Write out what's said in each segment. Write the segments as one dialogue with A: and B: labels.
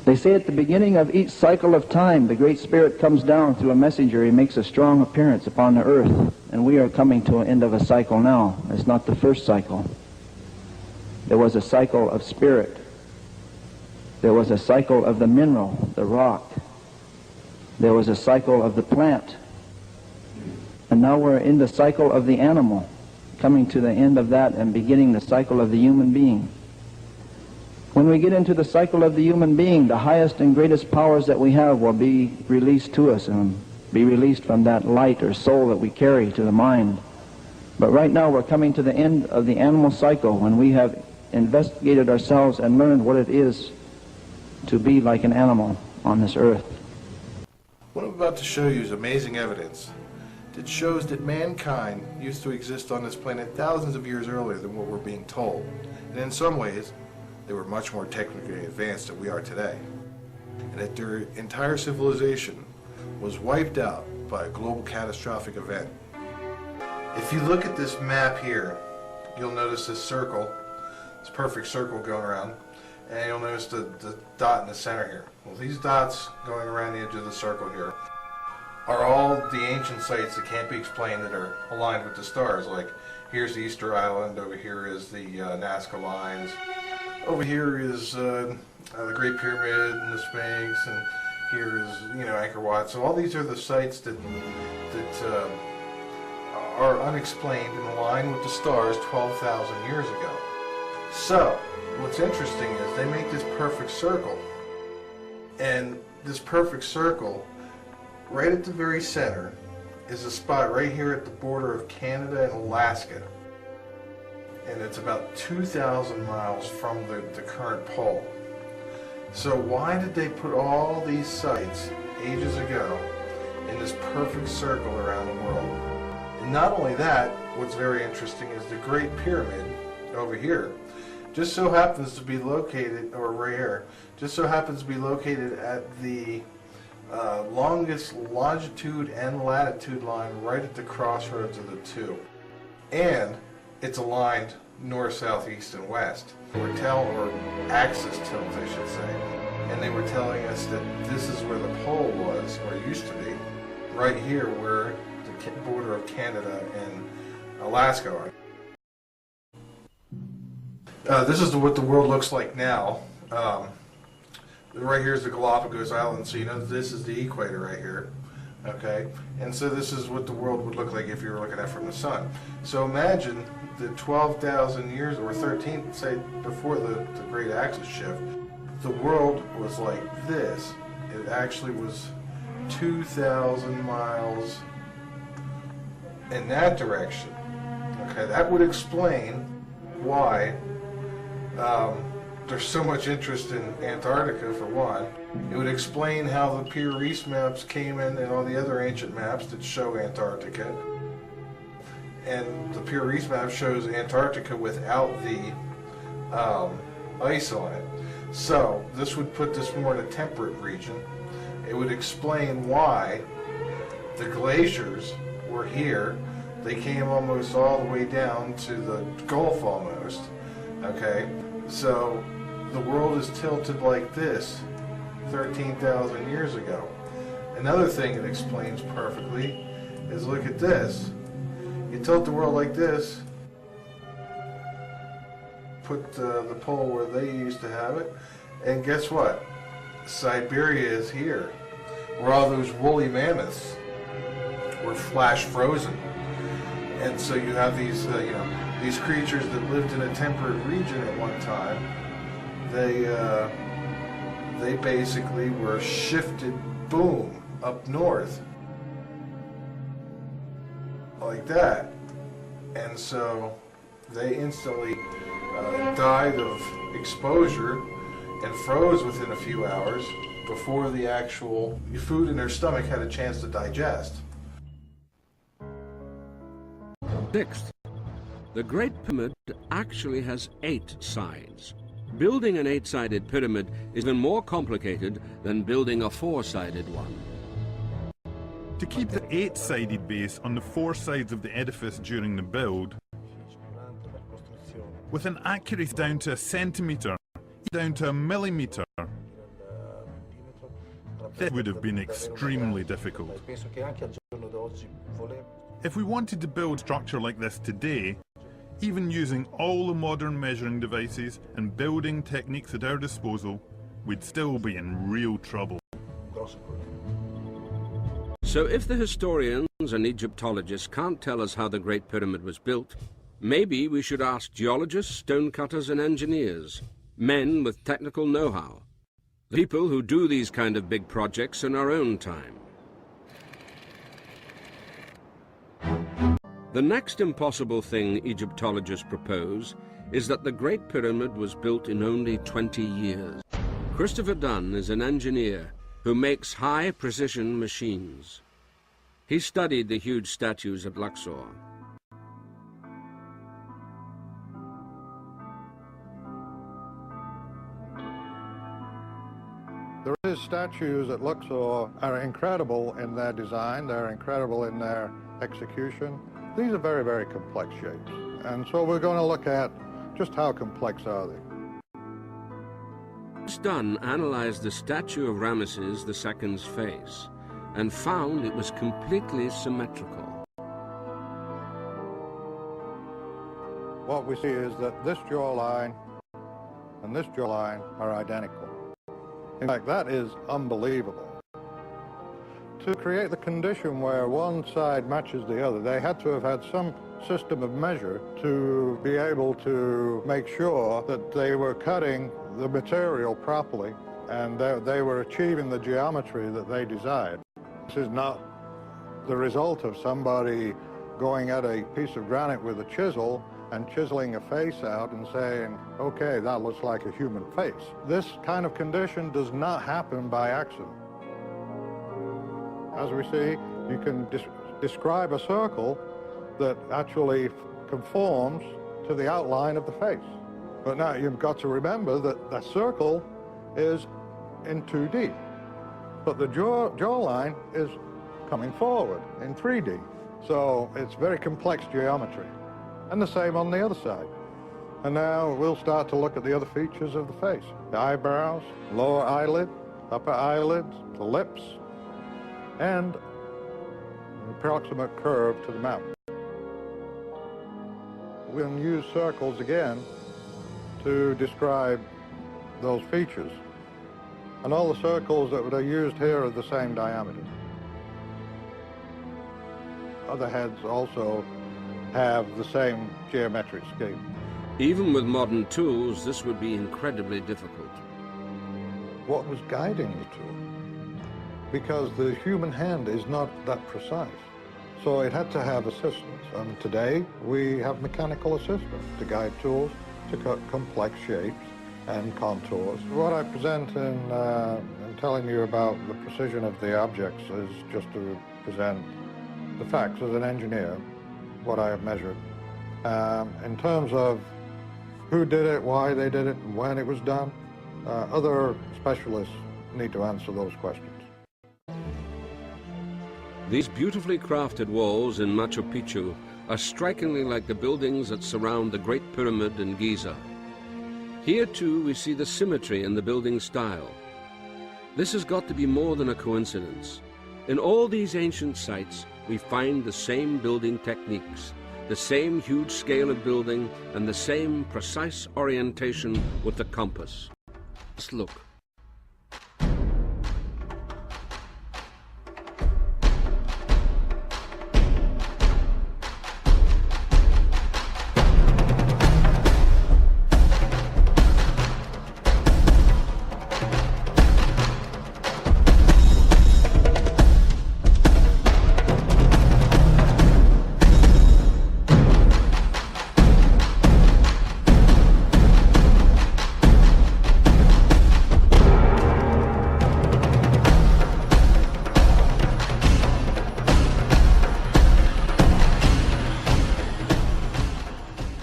A: They say at the beginning of each cycle of time, the Great Spirit comes down through a messenger. He makes a strong appearance upon the earth. And we are coming to an end of a cycle now. It's not the first cycle. There was a cycle of spirit. There was a cycle of the mineral, the rock. There was a cycle of the plant. And now we're in the cycle of the animal, coming to the end of that and beginning the cycle of the human being. When we get into the cycle of the human being, the highest and greatest powers that we have will be released to us and be released from that light or soul that we carry to the mind. But right now we're coming to the end of the animal cycle when we have investigated ourselves and learned what it is to be like an animal on this earth.
B: What I'm about to show you is amazing evidence that shows that mankind used to exist on this planet thousands of years earlier than what we're being told. And in some ways, they were much more technically advanced than we are today. And that their entire civilization was wiped out by a global catastrophic event. If you look at this map here, you'll notice this circle, this perfect circle going around, and you'll notice the dot in the center here. Well, these dots going around the edge of the circle here are all the ancient sites that can't be explained that are aligned with the stars. Like, here's the Easter Island, over here is the Nazca Lines, over here is the Great Pyramid and the Sphinx, and here is, Angkor Wat. So all these are the sites that are unexplained and aligned with the stars 12,000 years ago. So, what's interesting is they make this perfect circle. And this perfect circle, right at the very center, is a spot right here at the border of Canada and Alaska. And it's about 2,000 miles from the current pole. So why did they put all these sites ages ago in this perfect circle around the world? And not only that, what's very interesting is the Great Pyramid over here just so happens to be located, or right here, just so happens to be located at the longest longitude and latitude line right at the crossroads of the two. And it's aligned north, south, east, and west. Or axis tilt, I should say. And they were telling us that this is where the pole was, or it used to be, right here where the border of Canada and Alaska are. This is what the world looks like now. Right here is the Galapagos Islands, so you know this is the equator right here. Okay, and so this is what the world would look like if you were looking at it from the sun. So imagine that 12,000 years, or 13, say before the great axis shift, the world was like this. It actually was 2,000 miles in that direction. Okay, that would explain why there's so much interest in Antarctica, for one. It would explain how the Pure East maps came in and all the other ancient maps that show Antarctica. And the Pure East map shows Antarctica without the ice on it. So this would put this more in a temperate region. It would explain why the glaciers were here. They came almost all the way down to the Gulf almost. Okay, so the world is tilted like this 13,000 years ago. Another thing it explains perfectly is, look at this. You tilt the world like this, put the pole where they used to have it, and guess what? Siberia is here, where all those woolly mammoths were flash frozen. And so you have these, these creatures that lived in a temperate region at one time. They basically were shifted, boom, up north, like that. And so they instantly died of exposure and froze within a few hours before the actual food in their stomach had a chance to digest.
C: Sixth, the Great Pyramid actually has 8 sides. Building an 8-sided pyramid is even more complicated than building a 4-sided one.
D: To keep the 8-sided base on the 4 sides of the edifice during the build, with an accuracy down to a centimetre, down to a millimetre, That would have been extremely difficult. If we wanted to build a structure like this today, even using all the modern measuring devices and building techniques at our disposal, we'd still be in real trouble.
C: So if the historians and Egyptologists can't tell us how the Great Pyramid was built, maybe we should ask geologists, stonecutters and engineers, men with technical know-how, people who do these kind of big projects in our own time. The next impossible thing Egyptologists propose is that the Great Pyramid was built in only 20 years. Christopher Dunn is an engineer who makes high-precision machines. He studied the huge statues at Luxor.
E: The statues at Luxor are incredible in their design, they're incredible in their execution. These are very, very complex shapes, and so we're going to look at just how complex are they.
C: Dunn analyzed the statue of Ramesses II's face and found it was completely symmetrical.
E: What we see is that this jawline and this jawline are identical. In fact, that is unbelievable. To create the condition where one side matches the other, they had to have had some system of measure to be able to make sure that they were cutting the material properly and they were achieving the geometry that they desired. This is not the result of somebody going at a piece of granite with a chisel and chiseling a face out and saying, okay, that looks like a human face. This kind of condition does not happen by accident. As we see, you can describe a circle that actually conforms to the outline of the face. But now you've got to remember that that circle is in 2D, but the jawline is coming forward in 3D. So it's very complex geometry. And the same on the other side. And now we'll start to look at the other features of the face. The eyebrows, lower eyelid, upper eyelids, the lips, and an approximate curve to the mouth. We'll use circles again to describe those features. And all the circles that are used here are the same diameter. Other heads also have the same geometric scheme.
C: Even with modern tools, this would be incredibly difficult.
E: What was guiding the tool? Because the human hand is not that precise. So it had to have assistance. And today we have mechanical assistance to guide tools to cut complex shapes and contours. What I present in telling you about the precision of the objects is just to present the facts as an engineer, what I have measured. In terms of who did it, why they did it, and when it was done, other specialists need to answer those questions.
C: These beautifully crafted walls in Machu Picchu are strikingly like the buildings that surround the Great Pyramid in Giza. Here too we see the symmetry in the building style. This has got to be more than a coincidence. In all these ancient sites we find the same building techniques, the same huge scale of building and the same precise orientation with the compass. Let's look.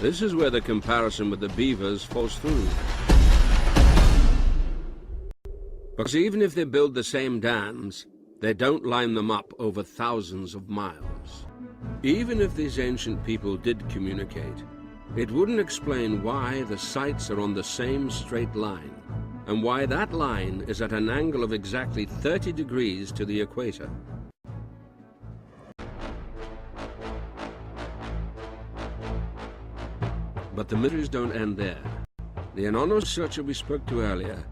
C: This is where the comparison with the beavers falls through. Because even if they build the same dams, they don't line them up over thousands of miles. Even if these ancient people did communicate, it wouldn't explain why the sites are on the same straight line. and why that line is at an angle of exactly 30 degrees to the equator. But the mysteries don't end there. The anonymous researcher we spoke to earlier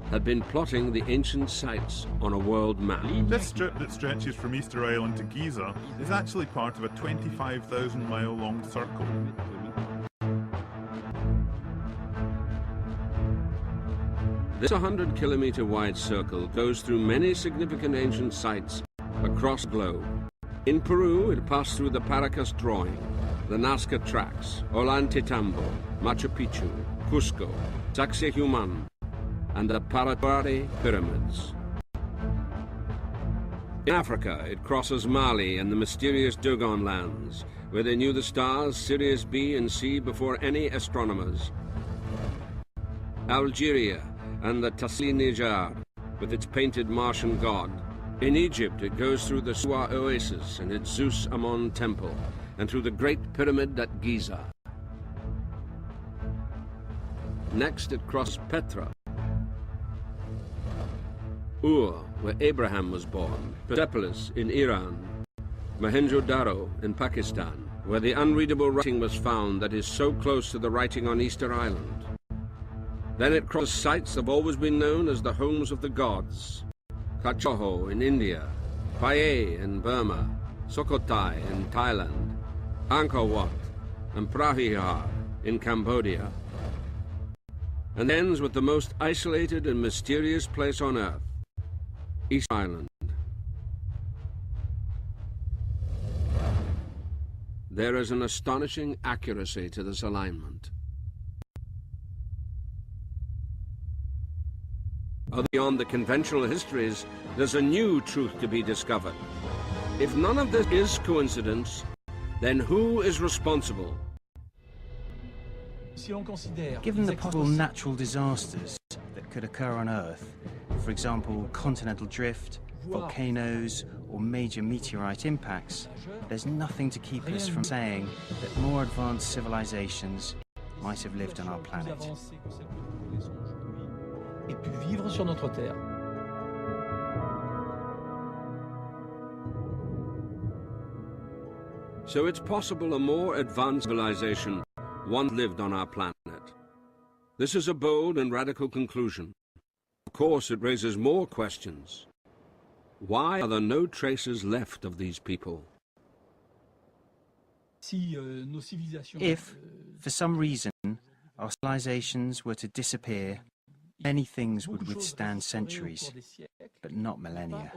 C: had been plotting the ancient sites on a world map.
D: This strip that stretches from Easter Island to Giza is actually part of a 25,000-mile long circle.
C: This 100-kilometer wide circle goes through many significant ancient sites across the globe. In Peru, it passed through the Paracas Drawing, the Nazca Tracks, Ollantaytambo, Machu Picchu, Cusco, Sacsayhuaman, and the Paraguay Pyramids. In Africa, it crosses Mali and the mysterious Dogon lands, where they knew the stars Sirius B and C before any astronomers. Algeria and the Tassili Nijar, with its painted Martian god. In Egypt, it goes through the Suwa Oasis and its Zeus Ammon temple, and through the Great Pyramid at Giza. Next, it crosses Petra, Ur, where Abraham was born, Persepolis in Iran, Mohenjo-Daro in Pakistan, where the unreadable writing was found that is so close to the writing on Easter Island. Then it crosses sites that have always been known as the homes of the gods. Khajuraho in India, Phayay in Burma, Sukhothai in Thailand, Angkor Wat and Prahiar in Cambodia. And ends with the most isolated and mysterious place on Earth, Easter Island. There is an astonishing accuracy to this alignment. Beyond the conventional histories, there's a new truth to be discovered. If none of this is coincidence, then who is responsible?
F: Given the possible natural disasters that could occur on Earth, for example, continental drift, volcanoes, or major meteorite impacts, there's nothing to keep us from saying that more advanced civilizations might have lived on our planet.
G: Et pu vivre sur notre terre.
C: So it's possible a more advanced civilization once lived on our planet. This is a bold and radical conclusion. Of course, it raises more questions. Why are there no traces left of these people?
F: If, for some reason, our civilizations were to disappear, many things would withstand centuries, but not millennia.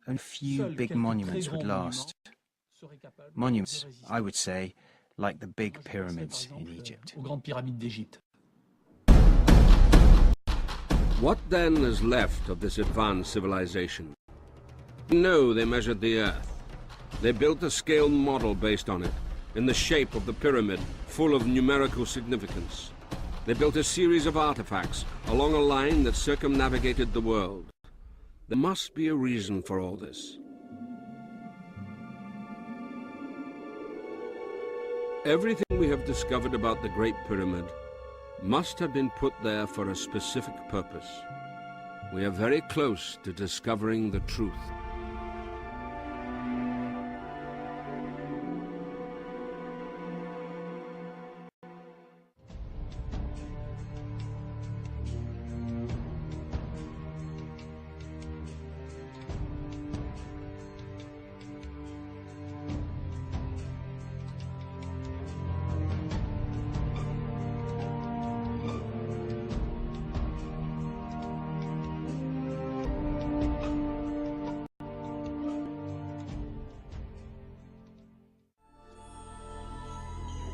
F: Only a few big monuments would last. Monuments, I would say, like the big pyramids in Egypt.
C: What then is left of this advanced civilization? We know they measured the Earth. They built a scale model based on it, in the shape of the pyramid, full of numerical significance. They built a series of artifacts along a line that circumnavigated the world. There must be a reason for all this. Everything we have discovered about the Great Pyramid must have been put there for a specific purpose. We are very close to discovering the truth.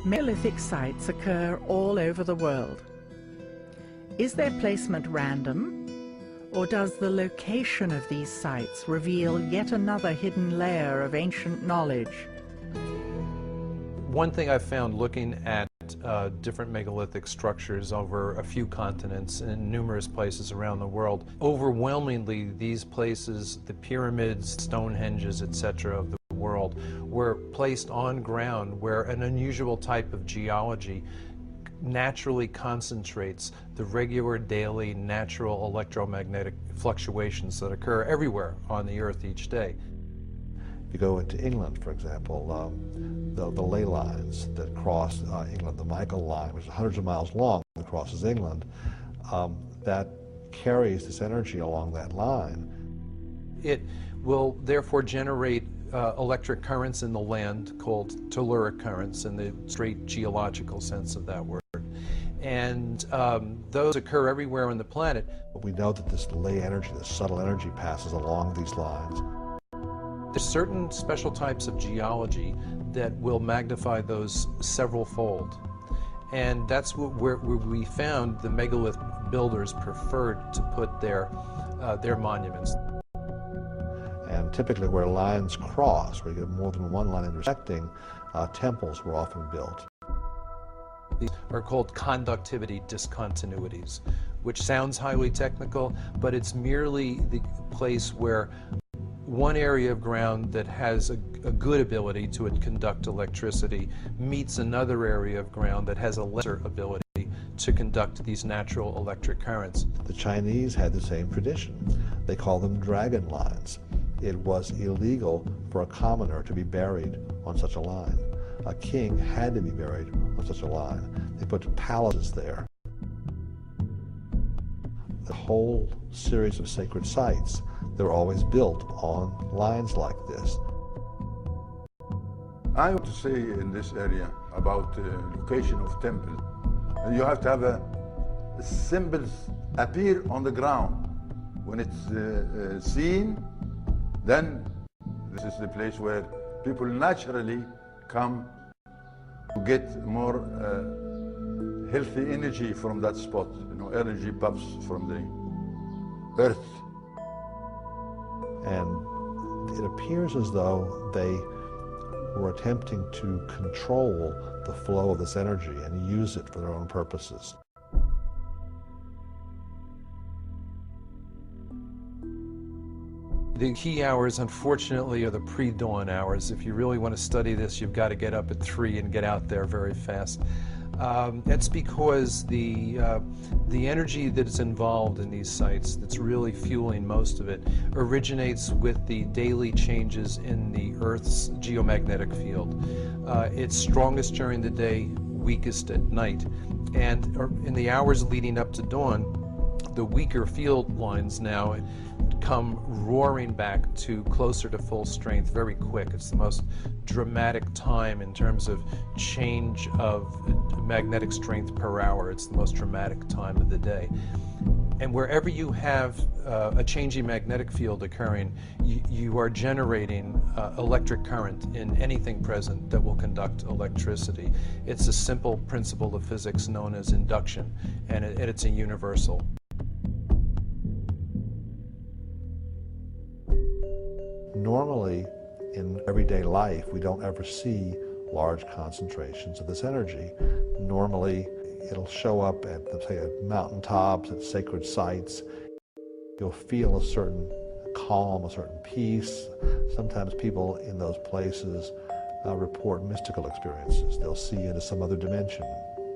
H: Megalithic sites occur all over the world. Is their placement random, or does the location of these sites reveal yet another hidden layer of ancient knowledge?
I: One thing I've found looking at different megalithic structures over a few continents and numerous places around the world, overwhelmingly these places, the pyramids, Stonehenges, etc. of the world, were placed on ground where an unusual type of geology naturally concentrates the regular daily natural electromagnetic fluctuations that occur everywhere on the Earth each day.
E: If you go into England, for example, the ley lines that cross England, the Michael line, which is hundreds of miles long that crosses England, that carries this energy along that line.
I: It will therefore generate electric currents in the land called telluric currents in the straight geological sense of that word. And those occur everywhere on the planet.
E: We know that this ley energy, this subtle energy, passes along these lines.
I: There's certain special types of geology that will magnify those several-fold. And that's where we found the megalith builders preferred to put their monuments.
E: And typically where lines cross, where you get more than one line intersecting, temples were often built.
I: These are called conductivity discontinuities, which sounds highly technical, but it's merely the place where one area of ground that has a good ability to conduct electricity meets another area of ground that has a lesser ability to conduct these natural electric currents.
E: The Chinese had the same tradition. They call them dragon lines. It was illegal for a commoner to be buried on such a line. A king had to be buried on such a line. They put palaces there. The whole series of sacred sites, they're always built on lines like this.
J: I want to say in this area about the location of temples. You have to have symbols appear on the ground. When it's seen, then this is the place where people naturally come to get more healthy energy from that spot. You know, energy puffs from the earth.
E: And it appears as though they were attempting to control the flow of this energy and use it for their own purposes.
I: The key hours, unfortunately, are the pre-dawn hours. If you really want to study this, you've got to get up at 3 and get out there very fast. That's because the energy that's involved in these sites, that's really fueling most of it, originates with the daily changes in the Earth's geomagnetic field. It's strongest during the day, weakest at night. And in the hours leading up to dawn, the weaker field lines now come roaring back to closer to full strength very quick. It's the most dramatic time in terms of change of magnetic strength per hour. It's the most dramatic time of the day. And wherever you have a changing magnetic field occurring, you are generating electric current in anything present that will conduct electricity. It's a simple principle of physics known as induction, and it's a universal.
E: Normally, in everyday life, we don't ever see large concentrations of this energy. Normally, it'll show up at, say, at mountaintops, at sacred sites. You'll feel a certain calm, a certain peace. Sometimes people in those places report mystical experiences. They'll see into some other dimension,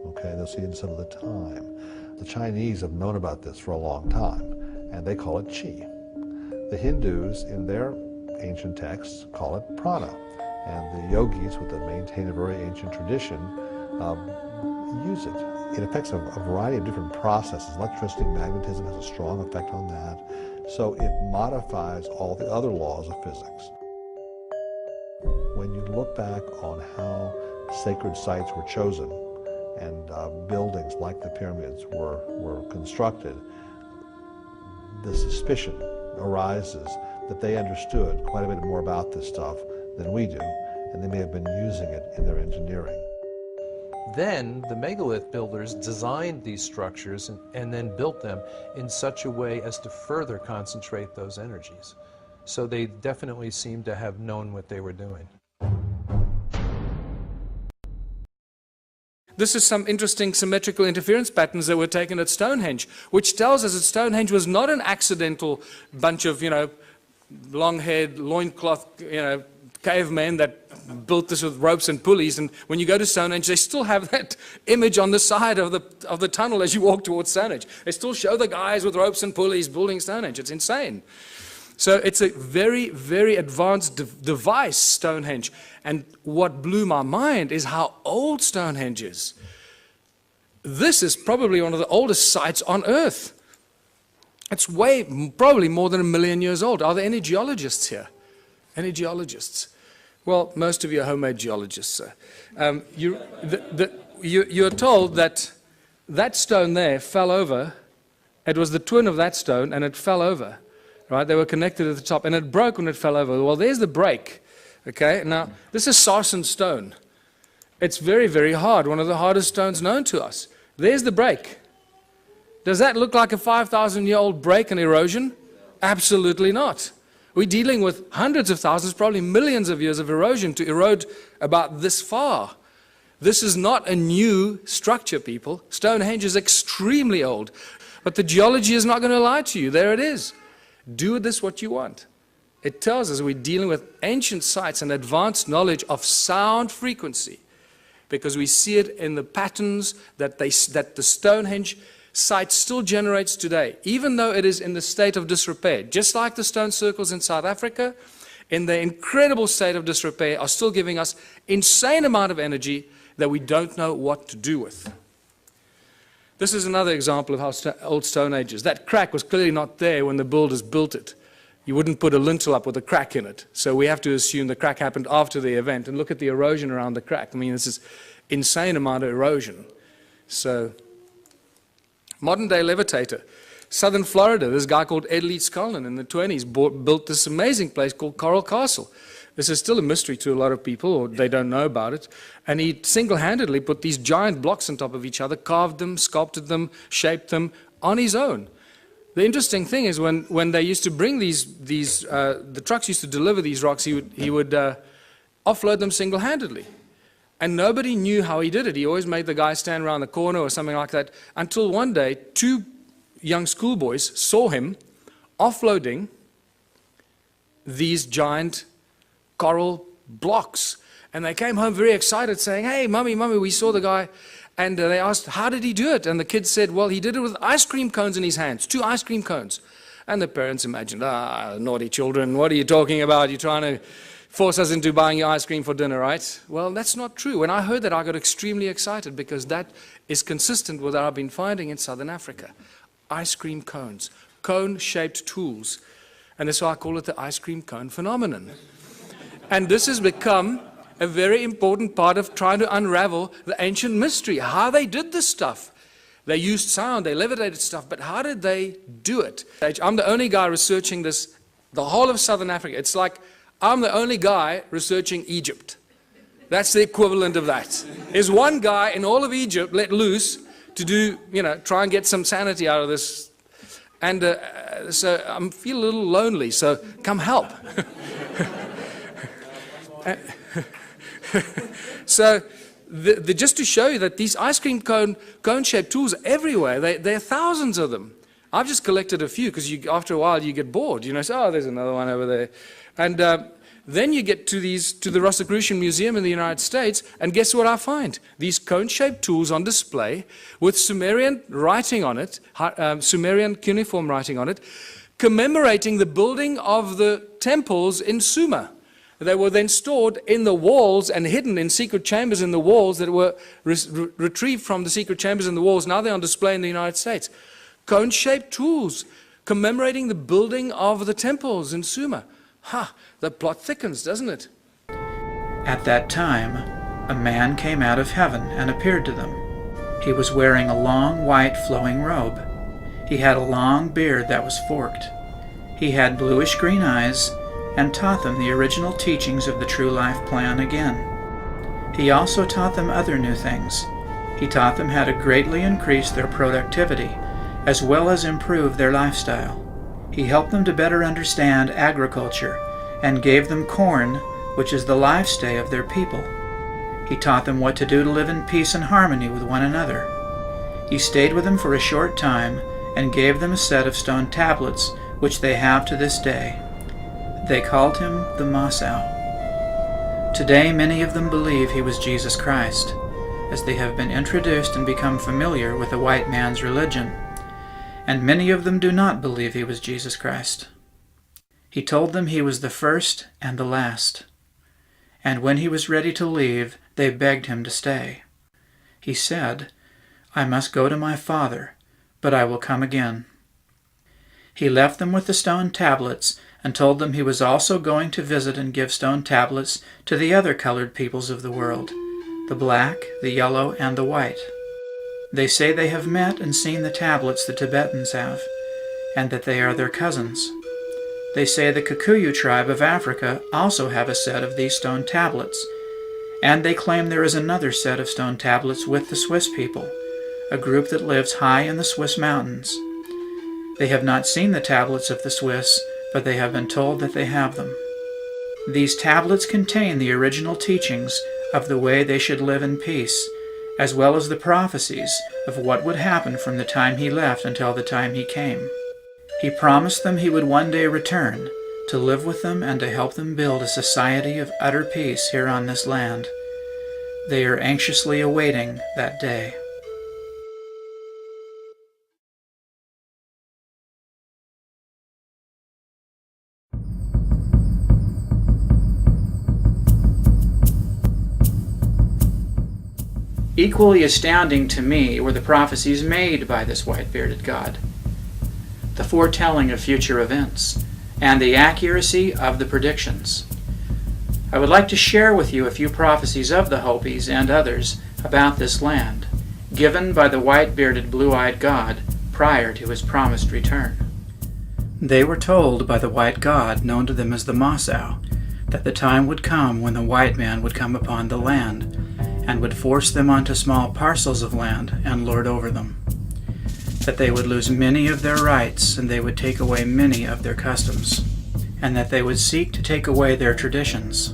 E: okay? They'll see into some other time. The Chinese have known about this for a long time, and they call it qi. The Hindus, in their ancient texts, call it prana, and the yogis, who maintain a very ancient tradition, use it. It affects a variety of different processes. Electricity, magnetism has a strong effect on that, so it modifies all the other laws of physics. When you look back on how sacred sites were chosen and buildings like the pyramids were constructed, the suspicion arises that they understood quite a bit more about this stuff than we do, and they may have been using it in their engineering.
I: Then the megalith builders designed these structures and then built them in such a way as to further concentrate those energies. So they definitely seem to have known what they were doing.
K: This is some interesting symmetrical interference patterns that were taken at Stonehenge, which tells us that Stonehenge was not an accidental bunch of, long-haired, loincloth, cavemen that built this with ropes and pulleys, and when you go to Stonehenge, they still have that image on the side of the tunnel as you walk towards Stonehenge. They still show the guys with ropes and pulleys building Stonehenge. It's insane. So it's a very, very advanced device, Stonehenge. And what blew my mind is how old Stonehenge is. This is probably one of the oldest sites on Earth. It's probably more than 1 million years old. Are there any geologists here? Any geologists? Well, most of you are homemade geologists, sir. You're told that that stone there fell over. It was the twin of that stone, and it fell over. Right? They were connected at the top, and it broke when it fell over. Well, there's the break. Okay? Now, this is sarsen stone. It's very, very hard, one of the hardest stones known to us. There's the break. Does that look like a 5,000-year-old break and erosion? Absolutely not. We're dealing with hundreds of thousands, probably millions of years of erosion to erode about this far. This is not a new structure, people. Stonehenge is extremely old. But the geology is not going to lie to you. There it is. Do with this what you want. It tells us we're dealing with ancient sites and advanced knowledge of sound frequency, because we see it in the patterns that the Stonehenge site still generates today, even though it is in the state of disrepair. Just like the stone circles in South Africa, in the incredible state of disrepair, are still giving us insane amount of energy that we don't know what to do with. This is another example of how old Stonehenge is. That crack was clearly not there when the builders built it. You wouldn't put a lintel up with a crack in it. So we have to assume the crack happened after the event. And look at the erosion around the crack. I mean, this is insane amount of erosion. So, modern day levitator. Southern Florida, this guy called Ed Leeds Cullen in the 20s built this amazing place called Coral Castle. This is still a mystery to a lot of people, or they don't know about it. And he single-handedly put these giant blocks on top of each other, carved them, sculpted them, shaped them on his own. The interesting thing is when they used to bring the trucks used to deliver these rocks, he would offload them single-handedly. And nobody knew how he did it. He always made the guy stand around the corner or something like that, until one day, 2 young schoolboys saw him offloading these giant coral blocks. And they came home very excited saying, "Hey, Mummy, we saw the guy." And they asked, "How did he do it?" And the kid said, "Well, he did it with ice cream cones in his hands, 2 ice cream cones." And the parents imagined, naughty children, what are you talking about? You're trying to force us into buying your ice cream for dinner, right? Well, that's not true. When I heard that, I got extremely excited, because that is consistent with what I've been finding in Southern Africa. Ice cream cones, cone-shaped tools. And that's why I call it the ice cream cone phenomenon. And this has become a very important part of trying to unravel the ancient mystery, how they did this stuff. They used sound, they levitated stuff, but how did they do it? I'm the only guy researching this, the whole of Southern Africa. It's like I'm the only guy researching Egypt. That's the equivalent of that. There's one guy in all of Egypt let loose to do, try and get some sanity out of this. And so I feel a little lonely, so come help. So just to show you that these ice cream cone-shaped tools are everywhere. There are thousands of them. I've just collected a few, because after a while you get bored. Say, oh, there's another one over there. And then you get to the Rosicrucian Museum in the United States, and guess what I find? These cone-shaped tools on display with Sumerian writing on it, Sumerian cuneiform writing on it, commemorating the building of the temples in Sumer. They were then stored in the walls and hidden in secret chambers in the walls that were retrieved from the secret chambers in the walls. Now they're on display in the United States. Cone-shaped tools commemorating the building of the temples in Sumer. The plot thickens, doesn't it?
L: At that time, a man came out of heaven and appeared to them. He was wearing a long white flowing robe. He had a long beard that was forked. He had bluish-green eyes, and taught them the original teachings of the True Life Plan again. He also taught them other new things. He taught them how to greatly increase their productivity, as well as improve their lifestyle. He helped them to better understand agriculture, and gave them corn, which is the lifestay of their people. He taught them what to do to live in peace and harmony with one another. He stayed with them for a short time, and gave them a set of stone tablets, which they have to this day. They called him the Masao. Today, many of them believe he was Jesus Christ, as they have been introduced and become familiar with the white man's religion, and many of them do not believe he was Jesus Christ. He told them he was the first and the last, and when he was ready to leave, they begged him to stay. He said, "I must go to my Father, but I will come again." He left them with the stone tablets and told them he was also going to visit and give stone tablets to the other colored peoples of the world, the black, the yellow, and the white. They say they have met and seen the tablets the Tibetans have, and that they are their cousins. They say the Kikuyu tribe of Africa also have a set of these stone tablets, and they claim there is another set of stone tablets with the Swiss people, a group that lives high in the Swiss mountains. They have not seen the tablets of the Swiss, but they have been told that they have them. These tablets contain the original teachings of the way they should live in peace, as well as the prophecies of what would happen from the time he left until the time he came. He promised them he would one day return, to live with them and to help them build a society of utter peace here on this land. They are anxiously awaiting that day. Equally astounding to me were the prophecies made by this white-bearded god, the foretelling of future events, and the accuracy of the predictions. I would like to share with you a few prophecies of the Hopis and others about this land, given by the white-bearded, blue-eyed god prior to his promised return. They were told by the white god, known to them as the Masao, that the time would come when the white man would come upon the land and would force them onto small parcels of land and lord over them, that they would lose many of their rights and they would take away many of their customs, and that they would seek to take away their traditions.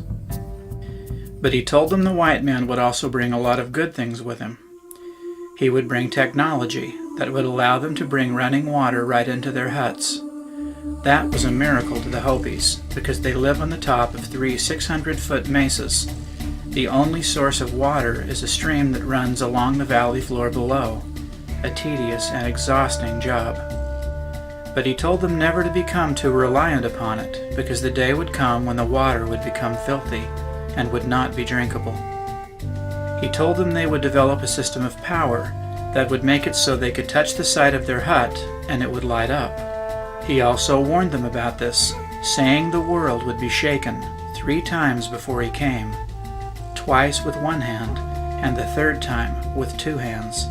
L: But he told them the white man would also bring a lot of good things with him. He would bring technology that would allow them to bring running water right into their huts. That was a miracle to the Hopis, because they live on the top of 3 600-foot mesas. The only source of water is a stream that runs along the valley floor below, a tedious and exhausting job. But he told them never to become too reliant upon it, because the day would come when the water would become filthy and would not be drinkable. He told them they would develop a system of power that would make it so they could touch the side of their hut and it would light up. He also warned them about this, saying the world would be shaken 3 times before he came, twice with 1 hand, and the 3rd time with 2 hands.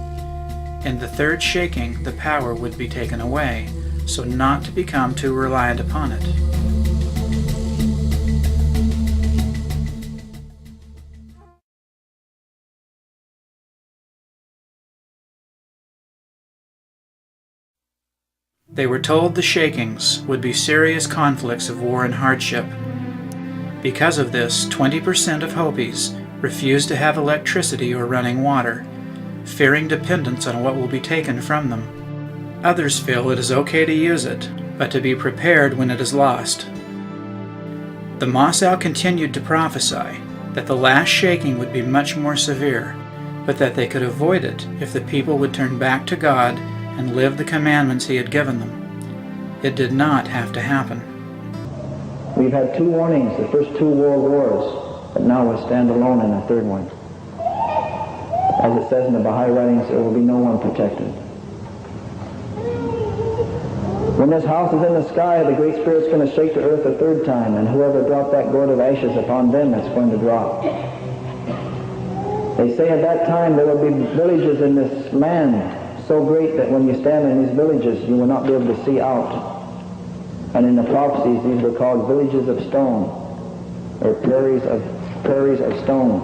L: In the 3rd shaking, the power would be taken away, so not to become too reliant upon it. They were told the shakings would be serious conflicts of war and hardship. Because of this, 20% of Hopis refuse to have electricity or running water, fearing dependence on what will be taken from them. Others feel it is okay to use it, but to be prepared when it is lost. The Masao continued to prophesy that the last shaking would be much more severe, but that they could avoid it if the people would turn back to God and live the commandments he had given them. It did not have to happen.
A: We've had 2 warnings, the first 2 world wars, but now we stand alone in the 3rd one. As it says in the Baha'i writings, there will be no one protected. When this house is in the sky, the Great Spirit's going to shake the earth a 3rd time, and whoever dropped that gourd of ashes upon them, it's going to drop. They say at that time there will be villages in this land so great that when you stand in these villages, you will not be able to see out. And in the prophecies, these were called villages of stone, or prairies of stone.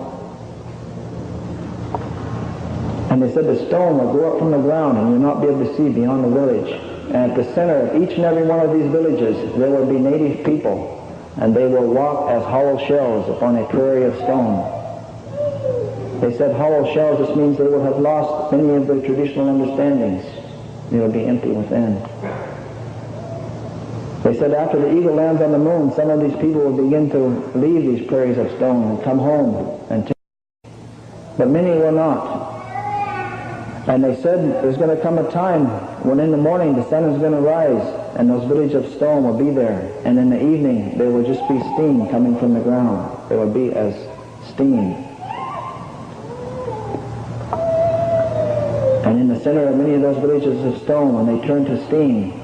A: And they said the stone will go up from the ground and you'll not be able to see beyond the village. And at the center of each and every one of these villages, there will be native people, and they will walk as hollow shells upon a prairie of stone. They said hollow shells, this means they will have lost many of their traditional understandings. They will be empty within. They said after the eagle lands on the moon, some of these people will begin to leave these prairies of stone and come home, but many will not. And they said there's going to come a time when in the morning the sun is going to rise and those villages of stone will be there, and in the evening there will just be steam coming from the ground. There will be as steam. And in the center of many of those villages of stone, when they turn to steam,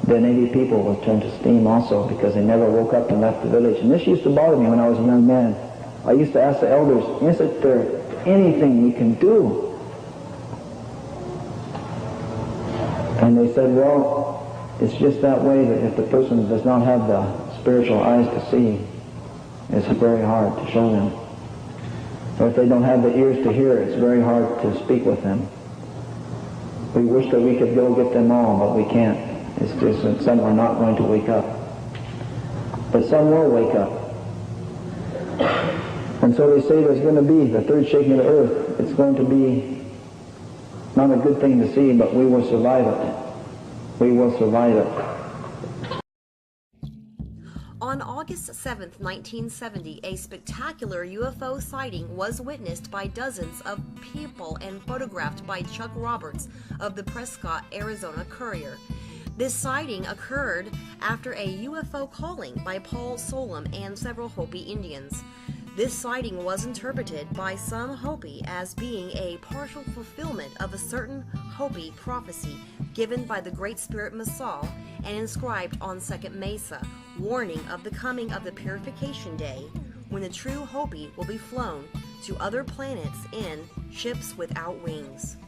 A: the native people will turn to steam also, because they never woke up and left the village. And this used to bother me when I was a young man. I used to ask the elders, isn't there anything we can do? And they said, well, it's just that way, that if the person does not have the spiritual eyes to see, it's very hard to show them. Or if they don't have the ears to hear, it's very hard to speak with them. We wish that we could go get them all, but we can't. It's just that some are not going to wake up. But some will wake up. And so they say there's going to be the third shaking of the earth. It's going to be not a good thing to see, but we will survive it. We will survive it.
M: On August 7, 1970, a spectacular UFO sighting was witnessed by dozens of people and photographed by Chuck Roberts of the Prescott, Arizona Courier. This sighting occurred after a UFO calling by Paul Solom and several Hopi Indians. This sighting was interpreted by some Hopi as being a partial fulfillment of a certain Hopi prophecy given by the Great Spirit Masal and inscribed on Second Mesa, warning of the coming of the Purification Day, when the true Hopi will be flown to other planets in ships without wings.